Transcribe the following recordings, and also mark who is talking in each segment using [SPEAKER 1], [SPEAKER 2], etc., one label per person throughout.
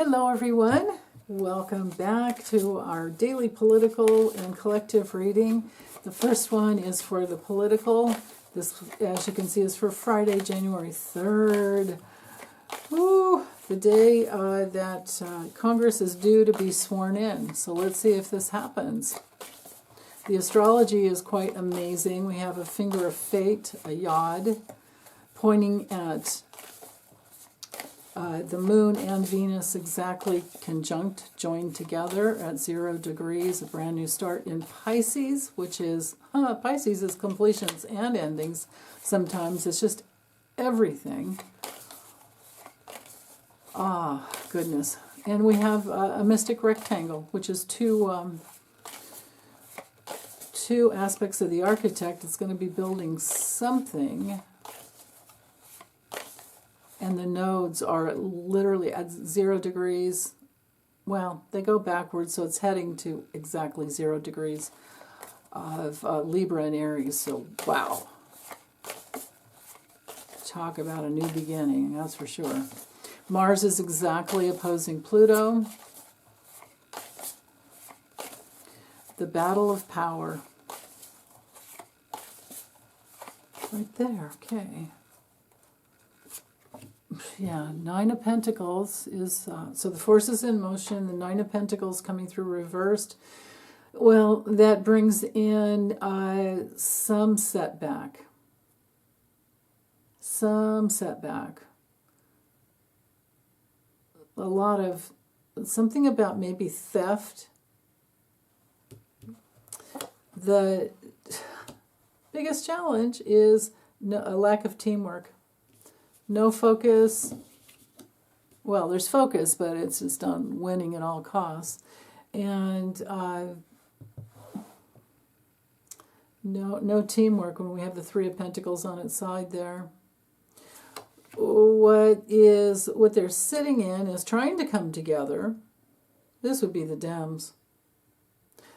[SPEAKER 1] Hello everyone, welcome back to our daily political and collective reading. The first one is for the political. This, as you can see, is for Friday, January 3rd. Woo, the day that Congress is due to be sworn in. So let's see if this happens. The astrology is quite amazing. We have a finger of fate, a yod, pointing at the moon and Venus exactly conjunct, joined together at 0 degrees, a brand new start in Pisces, which is, Pisces is completions and endings. Sometimes it's just everything. Ah, goodness. And we have a mystic rectangle, which is two aspects of the architect. It's going to be building something. And the nodes are literally at 0 degrees. Well, they go backwards, so it's heading to exactly 0 degrees of Libra and Aries. So, wow. Talk about a new beginning, that's for sure. Mars is exactly opposing Pluto. The battle of power. Right there, okay. Yeah, Nine of Pentacles is, so the force is in motion, the Nine of Pentacles coming through reversed. Well, that brings in some setback. Some setback. A lot of, something about maybe theft. The biggest challenge is a lack of teamwork. No focus. Well, there's focus, but it's just on winning at all costs. And no teamwork when we have the Three of Pentacles on its side there. What they're sitting in is trying to come together. This would be the Dems.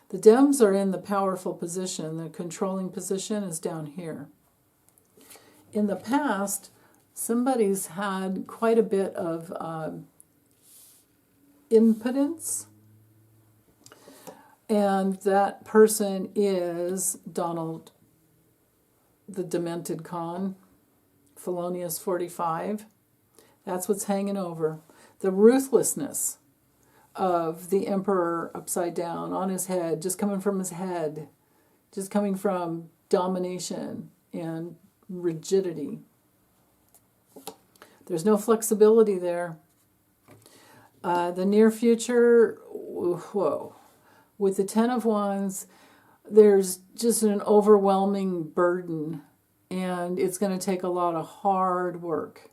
[SPEAKER 1] The Dems are in the powerful position. The controlling position is down here. In the past, somebody's had quite a bit of impotence, and that person is Donald, the Demented Con, Felonious 45. That's what's hanging over. The ruthlessness of the Emperor upside down on his head, just coming from his head, just coming from domination and rigidity. There's no flexibility there. The near future, whoa. With the Ten of Wands, there's just an overwhelming burden, and it's going to take a lot of hard work.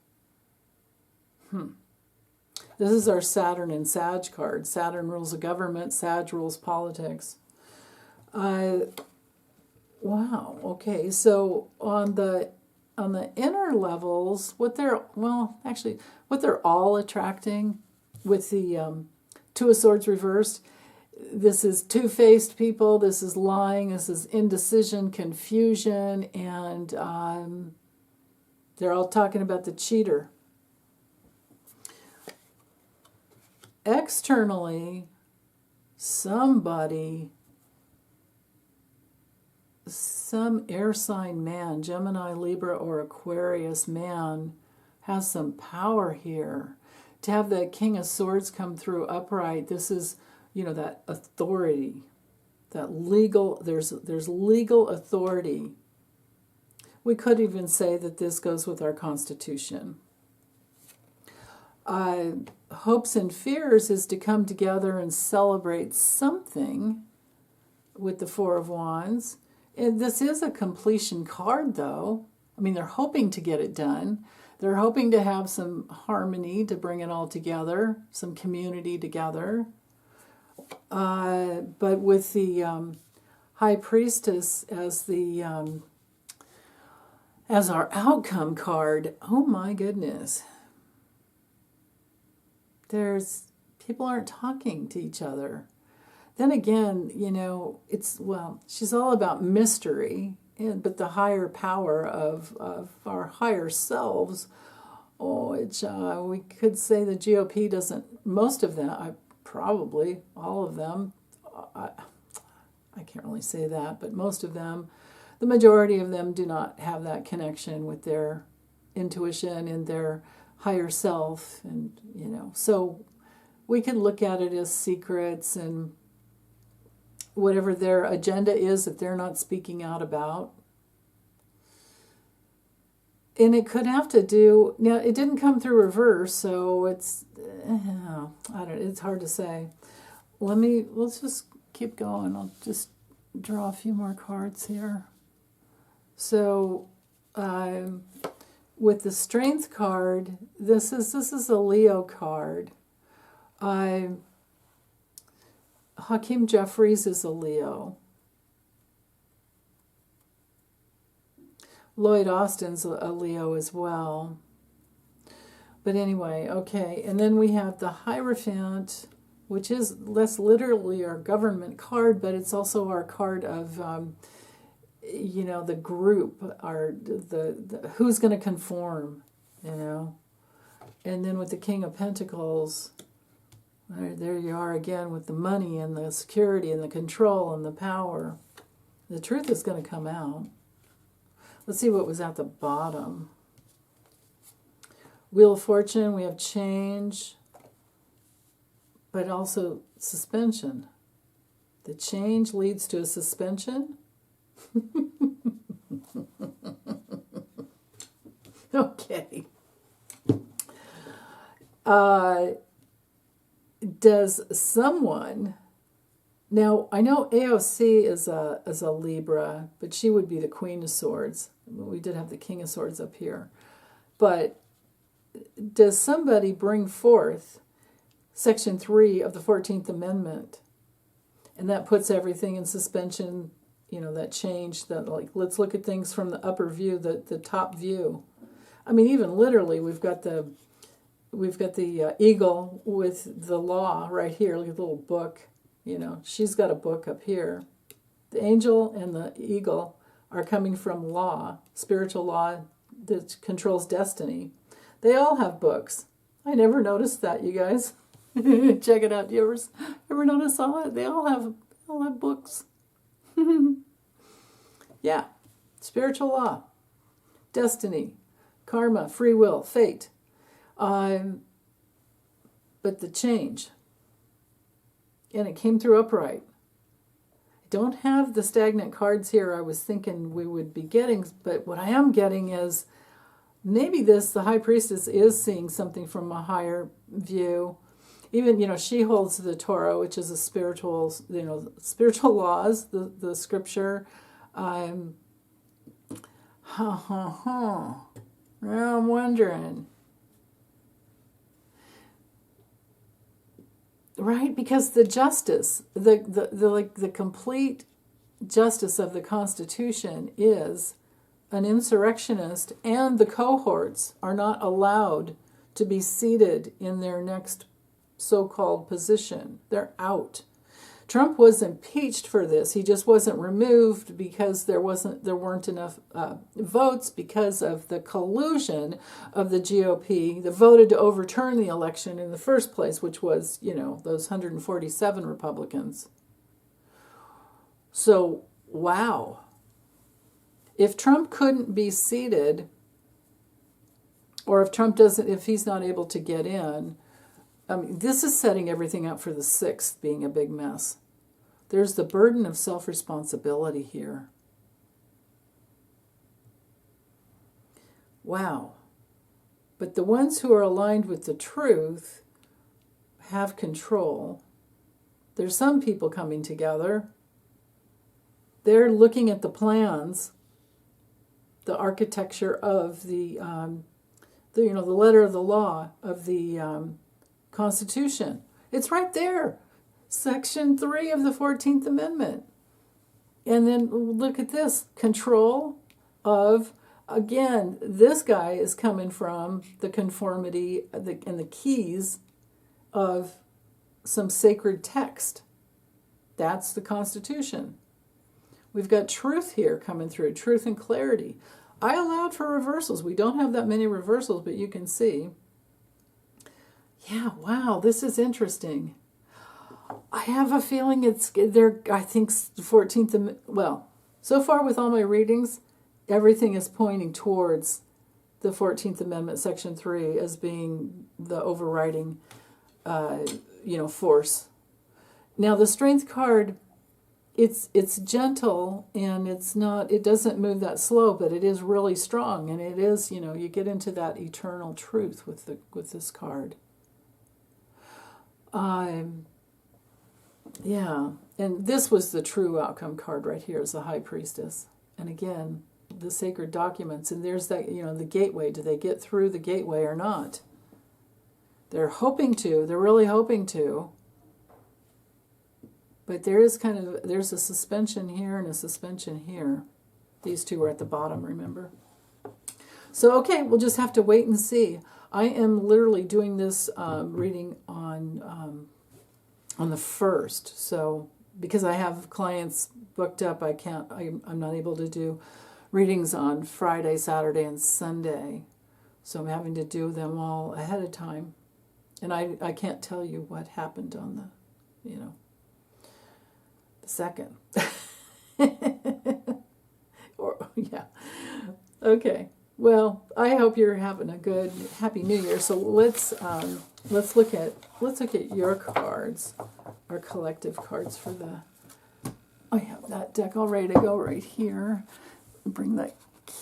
[SPEAKER 1] This is our Saturn and Sag card. Saturn rules the government, Sag rules politics. Wow, okay, so on the inner levels, what they're all attracting with the Two of Swords reversed, this is two-faced people, this is lying, this is indecision, confusion, and they're all talking about the cheater. Externally, some air sign man, Gemini, Libra, or Aquarius man, has some power here. To have the King of Swords come through upright, this is, that authority, that legal, there's legal authority. We could even say that this goes with our Constitution. Hopes and fears is to come together and celebrate something with the Four of Wands. And this is a completion card, though. I mean, they're hoping to get it done. They're hoping to have some harmony to bring it all together, some community together. But with the High Priestess as our outcome card, oh my goodness. People aren't talking to each other. Then again, she's all about mystery, but the higher power of our higher selves we could say the GOP doesn't, most of them, probably all of them, I can't really say that, but most of them, the majority of them do not have that connection with their intuition and their higher self. And, so we can look at it as secrets and whatever their agenda is that they're not speaking out about. And it could have to do, now it didn't come through reverse, so it's, it's hard to say. Let's just keep going. I'll just draw a few more cards here. So, with the Strength card, this is a Leo card. Hakeem Jeffries is a Leo. Lloyd Austin's a Leo as well. But anyway, okay. And then we have the Hierophant, which is less literally our government card, but it's also our card of, the group, the who's going to conform, And then with the King of Pentacles, there you are again with the money and the security and the control and the power. The truth is going to come out. Let's see what was at the bottom. Wheel of Fortune, we have change, but also suspension. The change leads to a suspension. Okay. Does someone... Now, I know AOC is a Libra, but she would be the Queen of Swords. We did have the King of Swords up here. But does somebody bring forth Section 3 of the 14th Amendment? And that puts everything in suspension, that change, that let's look at things from the upper view, the top view. I mean, even literally, we've got the eagle with the law right here. Look at the little book. She's got a book up here. The angel and the eagle are coming from law, spiritual law that controls destiny. They all have books. I never noticed that, you guys. Check it out. Do you ever notice all that? They all have books. Yeah. Spiritual law, destiny, karma, free will, fate. But the change. And it came through upright. I don't have the stagnant cards here I was thinking we would be getting, but what I am getting is maybe the High Priestess is seeing something from a higher view. Even, she holds the Torah, which is a spiritual, spiritual laws, the scripture. Now I'm wondering. Right, because the justice, the complete justice of the Constitution is an insurrectionist, and the cohorts are not allowed to be seated in their next so-called position. They're out. Trump was impeached for this. He just wasn't removed because there weren't enough votes because of the collusion of the GOP that voted to overturn the election in the first place, which was, those 147 Republicans. So, wow. If Trump couldn't be seated, or if he's not able to get in, this is setting everything up for the 6th being a big mess. There's the burden of self-responsibility here. Wow. But the ones who are aligned with the truth have control. There's some people coming together. They're looking at the plans, the architecture of the letter of the law of the Constitution. It's right there. Section 3 of the 14th Amendment. And then look at this. Control of, again, this guy is coming from the conformity and the keys of some sacred text. That's the Constitution. We've got truth here coming through, truth and clarity. I allowed for reversals. We don't have that many reversals, but you can see. Yeah, wow, this is interesting. I have a feeling it's there. I think 14th. Well, so far with all my readings, everything is pointing towards the 14th Amendment, Section 3, as being the overriding, force. Now, the Strength card, it's gentle and it doesn't move that slow, but it is really strong, and it is, you get into that eternal truth with this card. Yeah, and this was the true outcome card right here, is the High Priestess. And again, the sacred documents, and there's that, the gateway. Do they get through the gateway or not? They're hoping to. They're really hoping to. But there's a suspension here and a suspension here. These two are at the bottom, remember? So, okay, we'll just have to wait and see. I am literally doing this reading on the 1st. So, because I have clients booked up, I'm not able to do readings on Friday, Saturday, and Sunday. So I'm having to do them all ahead of time. And I can't tell you what happened on the 2nd. Yeah. Okay. Well, I hope you're having a good, happy New Year. So let's look at your cards, our collective cards for the. I have that deck all ready to go right here. Bring that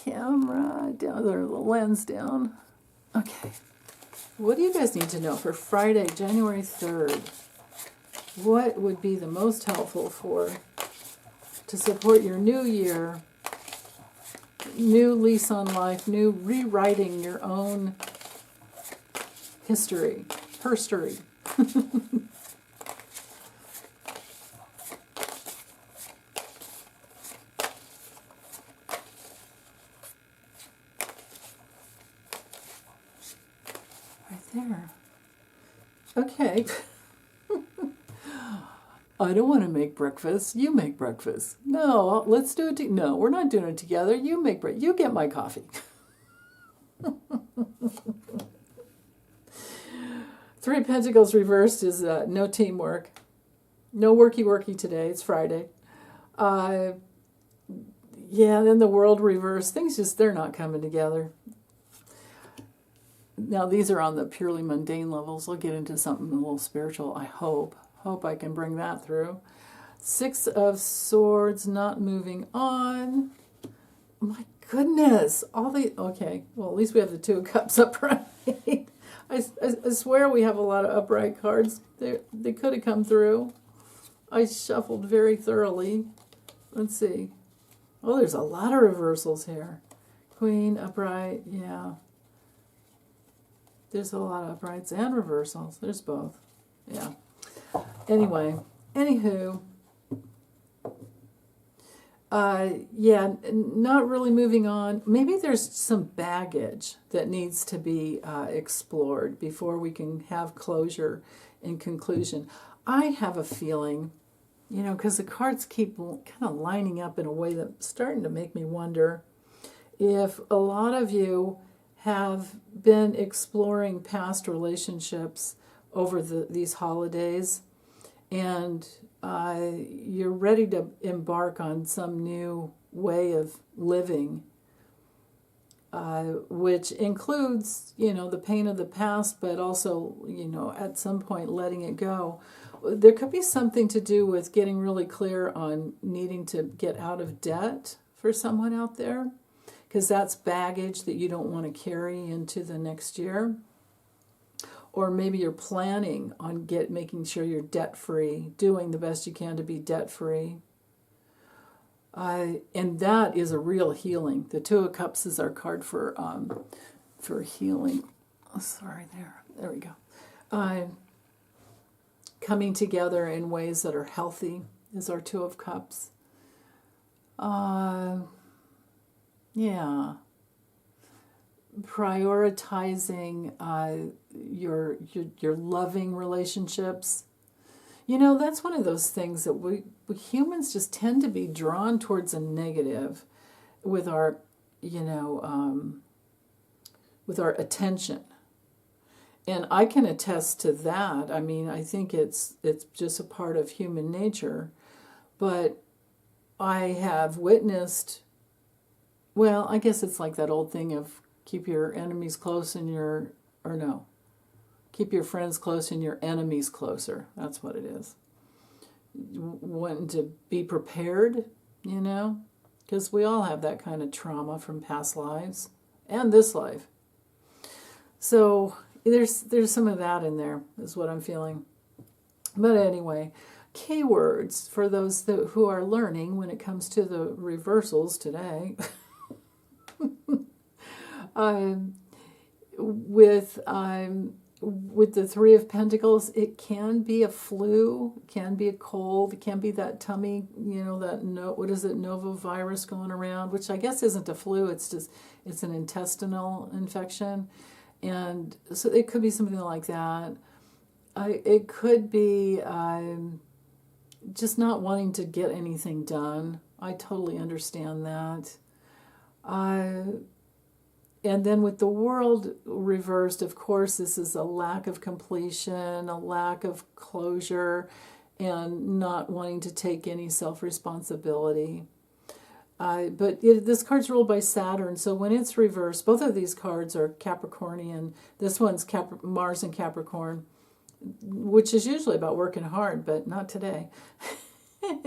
[SPEAKER 1] camera down, or the lens down. Okay. What do you guys need to know for Friday, January 3rd? What would be the most helpful to support your new year, new lease on life, new rewriting your own history, herstory? Right there. Okay. I don't want to make breakfast. You make breakfast. No, let's do it. No, we're not doing it together. You make breakfast. You get my coffee. Three of Pentacles reversed is no teamwork. No worky today. It's Friday. Then the World reversed. Things they're not coming together. Now, these are on the purely mundane levels. I'll get into something a little spiritual, I hope. Hope I can bring that through. 6 of Swords, not moving on. My goodness. Okay, well, at least we have the 2 of Cups upright. I swear we have a lot of upright cards. They could have come through. I shuffled very thoroughly. Let's see. Oh, there's a lot of reversals here. Queen, upright, yeah. There's a lot of uprights and reversals. There's both. Yeah. Anyway, anywho, not really moving on. Maybe there's some baggage that needs to be explored before we can have closure and conclusion. I have a feeling, because the cards keep kind of lining up in a way that's starting to make me wonder if a lot of you have been exploring past relationships over these holidays, and you're ready to embark on some new way of living, which includes, the pain of the past, but also, at some point letting it go. There could be something to do with getting really clear on needing to get out of debt for someone out there, because that's baggage that you don't want to carry into the next year. Or maybe you're planning on making sure you're debt-free, doing the best you can to be debt-free. And that is a real healing. The 2 of Cups is our card for healing. Oh, sorry, there we go. Coming together in ways that are healthy is our 2 of Cups. Yeah. Prioritizing your loving relationships. That's one of those things that we humans just tend to be drawn towards a negative with our with our attention. And I can attest to that. I mean, I think it's just a part of human nature. But I have witnessed, well, I guess it's like that old thing of keep your enemies close and keep your friends close and your enemies closer. That's what it is. Wanting to be prepared, because we all have that kind of trauma from past lives and this life. So there's some of that in there, is what I'm feeling. But anyway, keywords for those who are learning when it comes to the reversals today. With the Three of Pentacles, it can be a flu, it can be a cold, it can be that tummy, novovirus going around, which I guess isn't a flu, it's an intestinal infection. And so it could be something like that. It could be just not wanting to get anything done. I totally understand that. And then with the World reversed, of course, this is a lack of completion, a lack of closure, and not wanting to take any self-responsibility. This card's ruled by Saturn, so when it's reversed, both of these cards are Capricornian. This one's Mars and Capricorn, which is usually about working hard, but not today.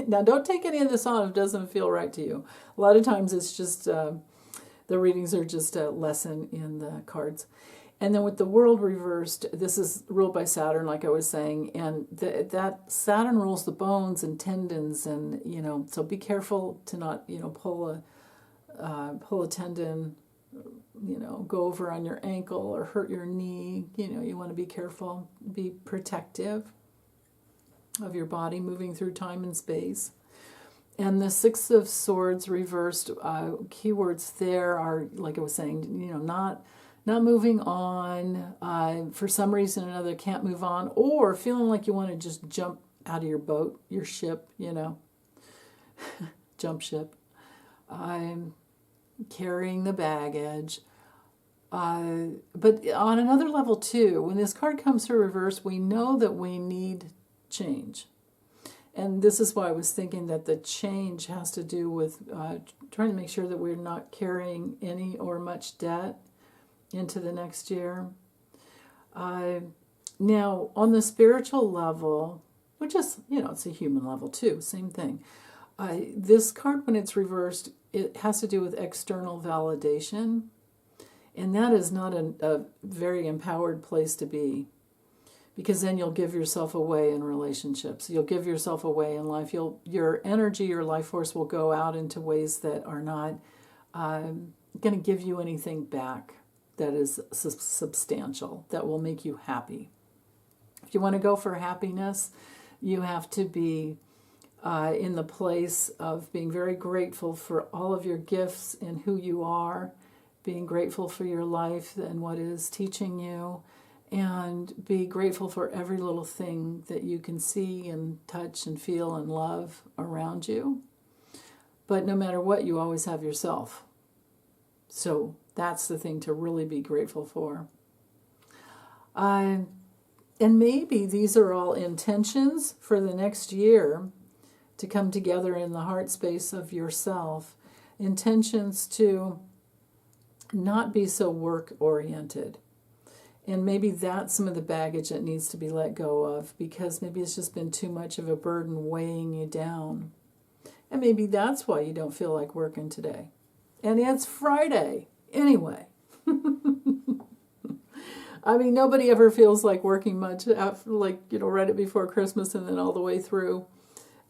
[SPEAKER 1] Now, don't take any of this on if it doesn't feel right to you. A lot of times it's just, the readings are just a lesson in the cards. And then with the World reversed, this is ruled by Saturn, like I was saying, and that Saturn rules the bones and tendons, and so be careful to not pull a tendon, go over on your ankle or hurt your knee. You want to be careful, be protective of your body moving through time and space. And the Six of Swords reversed, keywords there are, like I was saying, not moving on, for some reason or another can't move on, or feeling like you want to just jump out of your boat, your ship, jump ship. Carrying the baggage. But on another level too, when this card comes to reverse, we know that we need change. And this is why I was thinking that the change has to do with trying to make sure that we're not carrying any or much debt into the next year. Now, on the spiritual level, which is, it's a human level too, same thing. This card, when it's reversed, it has to do with external validation. And that is not a very empowered place to be. Because then you'll give yourself away in relationships. You'll give yourself away in life. Your energy, your life force will go out into ways that are not going to give you anything back that is substantial, that will make you happy. If you want to go for happiness, you have to be in the place of being very grateful for all of your gifts and who you are, being grateful for your life and what it is teaching you, and be grateful for every little thing that you can see and touch and feel and love around you. But no matter what, you always have yourself. So that's the thing to really be grateful for. And maybe these are all intentions for the next year to come together in the heart space of yourself. Intentions to not be so work-oriented. And maybe that's some of the baggage that needs to be let go of, because maybe it's just been too much of a burden weighing you down. And maybe that's why you don't feel like working today. And it's Friday. Anyway. I mean, nobody ever feels like working much, after, right before Christmas and then all the way through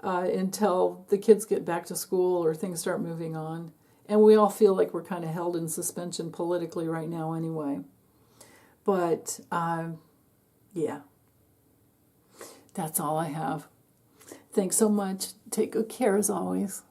[SPEAKER 1] until the kids get back to school or things start moving on. And we all feel like we're kind of held in suspension politically right now anyway. But, yeah, that's all I have. Thanks so much. Take good care as always.